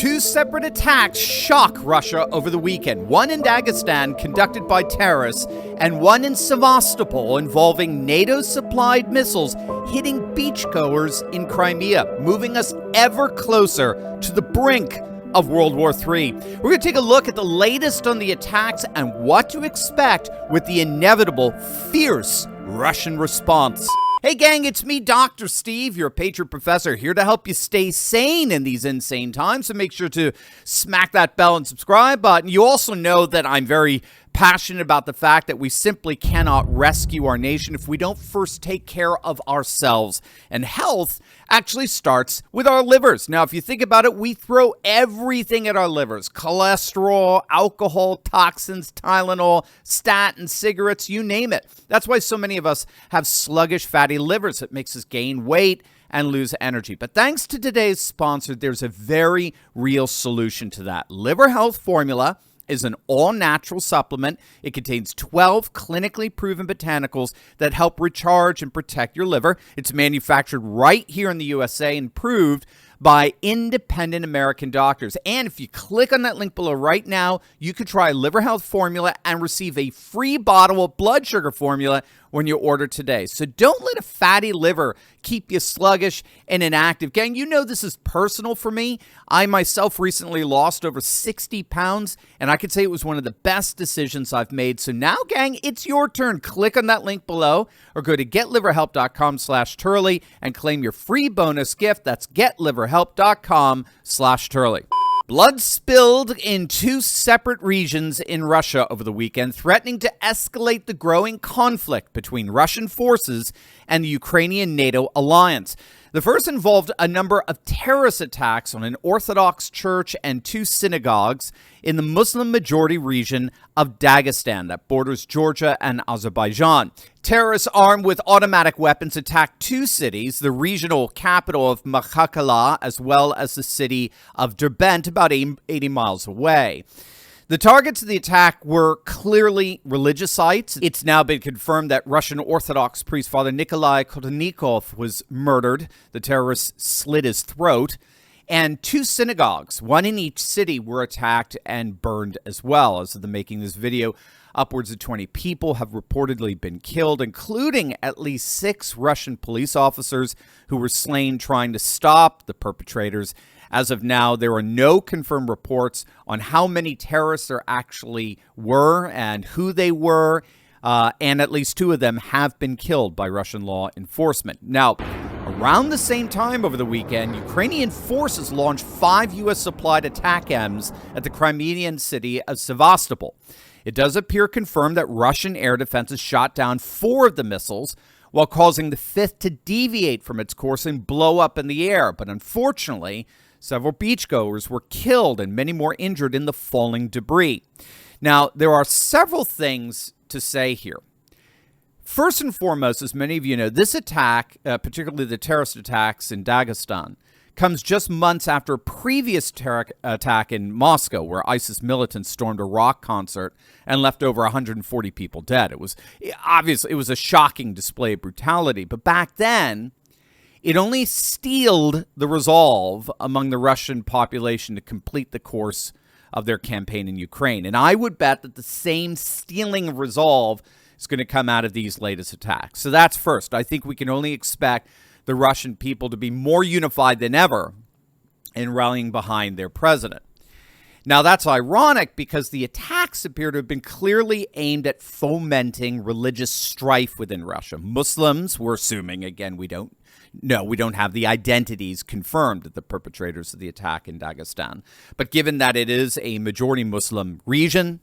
Two separate attacks shock Russia over the weekend. One in Dagestan, conducted by terrorists, and one in Sevastopol involving NATO-supplied missiles hitting beachgoers in Crimea, moving us ever closer to the brink of World War III. We're going to take a look at the latest on the attacks and what to expect with the inevitable fierce Russian response. Hey gang, it's me, Dr. Steve, your Patriot Professor, here to help you stay sane in these insane times. So make sure to smack that bell and subscribe button. You also know that I'm very passionate about the fact that we simply cannot rescue our nation if we don't first take care of ourselves. And health actually starts with our livers. Now, if you think about it, we throw everything at our livers. Cholesterol, alcohol, toxins, Tylenol, statins, cigarettes, you name it. That's why so many of us have sluggish fatty livers. It makes us gain weight and lose energy. But thanks to today's sponsor, there's a very real solution to that. Liver Health Formula is an all-natural supplement. It contains 12 clinically proven botanicals that help recharge and protect your liver. It's manufactured right here in the USA and proved by independent American doctors. And if you click on that link below right now, you could try Liver Health Formula and receive a free bottle of blood sugar formula when you order today. So don't let a fatty liver keep you sluggish and inactive. Gang, you know this is personal for me. I myself recently lost over 60 pounds, and I could say it was one of the best decisions I've made. So now, gang, it's your turn. Click on that link below or go to getliverhelp.com/Turley and claim your free bonus gift. That's getliverhelp.com/Turley. Blood spilled in two separate regions in Russia over the weekend, threatening to escalate the growing conflict between Russian forces and the Ukrainian NATO alliance. The first involved a number of terrorist attacks on an Orthodox church and two synagogues in the Muslim-majority region of Dagestan that borders Georgia and Azerbaijan. Terrorists armed with automatic weapons attacked two cities, the regional capital of Makhachkala, as well as the city of Derbent, about 80 miles away. The targets of the attack were clearly religious sites. It's now been confirmed that Russian Orthodox priest Father Nikolai Kotelnikov was murdered. The terrorists slit his throat. And two synagogues, one in each city, were attacked and burned as well. As of the making of this video, upwards of 20 people have reportedly been killed, including at least 6 Russian police officers who were slain trying to stop the perpetrators. As of now, there are no confirmed reports on how many terrorists there actually were and who they were, and at least 2 of them have been killed by Russian law enforcement. Now, around the same time over the weekend, Ukrainian forces launched 5 U.S.-supplied ATACMS at the Crimean city of Sevastopol. It does appear confirmed that Russian air defenses shot down 4 of the missiles, while causing the 5th to deviate from its course and blow up in the air. But unfortunately, several beachgoers were killed and many more injured in the falling debris. Now, there are several things to say here. First and foremost, as many of you know, this attack, particularly the terrorist attacks in Dagestan, comes just months after a previous terror attack in Moscow, where ISIS militants stormed a rock concert and left over 140 people dead. It was a shocking display of brutality, but back then, it only steeled the resolve among the Russian population to complete the course of their campaign in Ukraine. And I would bet that the same steeling of resolve is going to come out of these latest attacks. So that's first. I think we can only expect the Russian people to be more unified than ever in rallying behind their president. Now, that's ironic because the attacks appear to have been clearly aimed at fomenting religious strife within Russia. Muslims, we're assuming, again, we don't have the identities confirmed of the perpetrators of the attack in Dagestan. But given that it is a majority Muslim region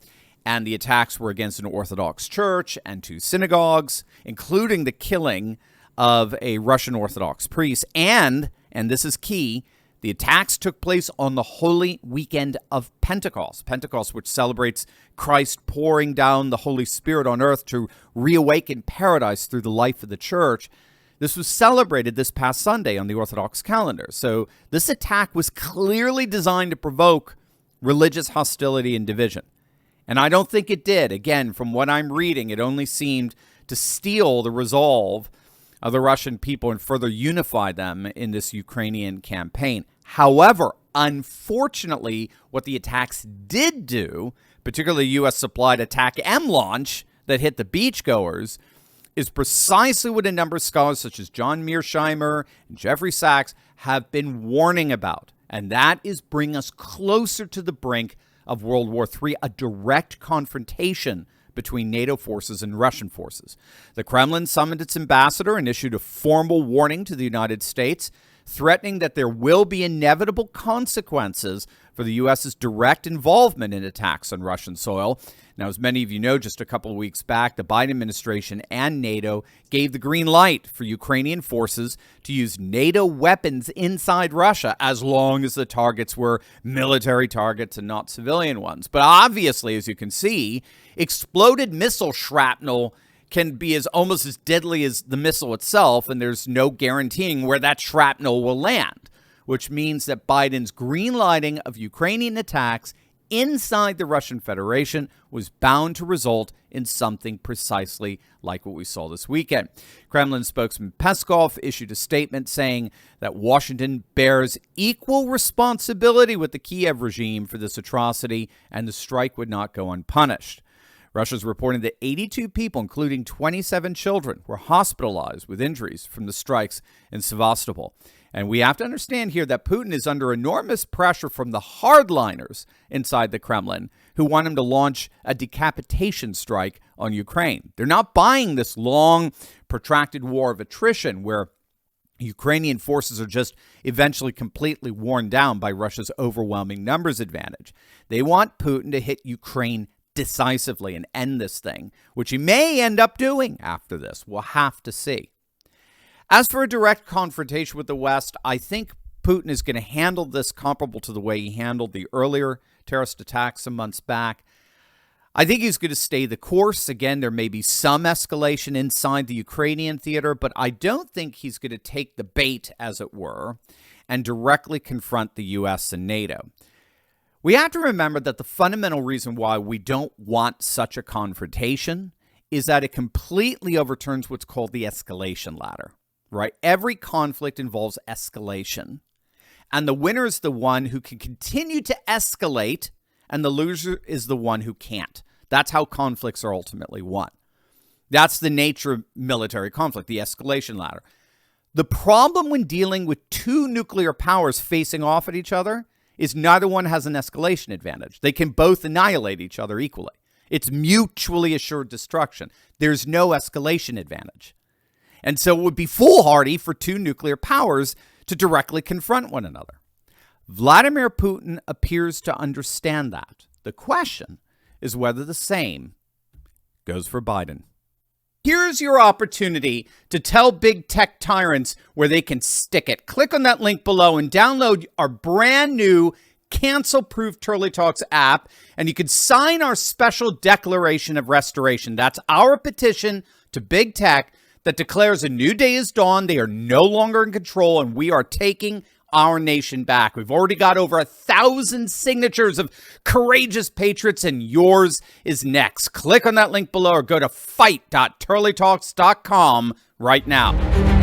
and the attacks were against an Orthodox church and 2 synagogues, including the killing of a Russian Orthodox priest, and this is key, the attacks took place on the holy weekend of Pentecost, which celebrates Christ pouring down the Holy Spirit on earth to reawaken paradise through the life of the church. This was celebrated this past Sunday on the Orthodox calendar. So this attack was clearly designed to provoke religious hostility and division. And I don't think it did. Again, from what I'm reading, it only seemed to steel the resolve of the Russian people and further unify them in this Ukrainian campaign. However, unfortunately, what the attacks did do, particularly U.S.-supplied attack M launch that hit the beachgoers, is precisely what a number of scholars such as John Mearsheimer and Jeffrey Sachs have been warning about. And that is bring us closer to the brink of World War III, a direct confrontation between NATO forces and Russian forces. The Kremlin summoned its ambassador and issued a formal warning to the United States, threatening that there will be inevitable consequences for the U.S.'s direct involvement in attacks on Russian soil. Now, as many of you know, just a couple of weeks back, the Biden administration and NATO gave the green light for Ukrainian forces to use NATO weapons inside Russia as long as the targets were military targets and not civilian ones. But obviously, as you can see, exploded missile shrapnel can be almost as deadly as the missile itself, and there's no guaranteeing where that shrapnel will land, which means that Biden's green lighting of Ukrainian attacks inside the Russian Federation was bound to result in something precisely like what we saw this weekend. Kremlin spokesman Peskov issued a statement saying that Washington bears equal responsibility with the Kiev regime for this atrocity, and the strike would not go unpunished. Russia's reporting that 82 people, including 27 children, were hospitalized with injuries from the strikes in Sevastopol. And we have to understand here that Putin is under enormous pressure from the hardliners inside the Kremlin who want him to launch a decapitation strike on Ukraine. They're not buying this long, protracted war of attrition where Ukrainian forces are just eventually completely worn down by Russia's overwhelming numbers advantage. They want Putin to hit Ukraine decisively and end this thing, which he may end up doing after this. We'll have to see. As for a direct confrontation with the West, I think Putin is going to handle this comparable to the way he handled the earlier terrorist attacks some months back. I think he's going to stay the course. Again, there may be some escalation inside the Ukrainian theater, but I don't think he's going to take the bait, as it were, and directly confront the U.S. and NATO. We have to remember that the fundamental reason why we don't want such a confrontation is that it completely overturns what's called the escalation ladder. Right? Every conflict involves escalation. And the winner is the one who can continue to escalate, and the loser is the one who can't. That's how conflicts are ultimately won. That's the nature of military conflict, the escalation ladder. The problem when dealing with two nuclear powers facing off at each other is neither one has an escalation advantage. They can both annihilate each other equally. It's mutually assured destruction. There's no escalation advantage. And so it would be foolhardy for two nuclear powers to directly confront one another. Vladimir Putin appears to understand that. The question is whether the same goes for Biden. Here's your opportunity to tell big tech tyrants where they can stick it. Click on that link below and download our brand new cancel-proof Turley Talks app, and you can sign our special declaration of restoration. That's our petition to big tech that declares a new day is dawn. They are no longer in control, and we are taking our nation back. We've already got over 1,000 signatures of courageous patriots, and yours is next. Click on that link below or go to fight.turleytalks.com right now.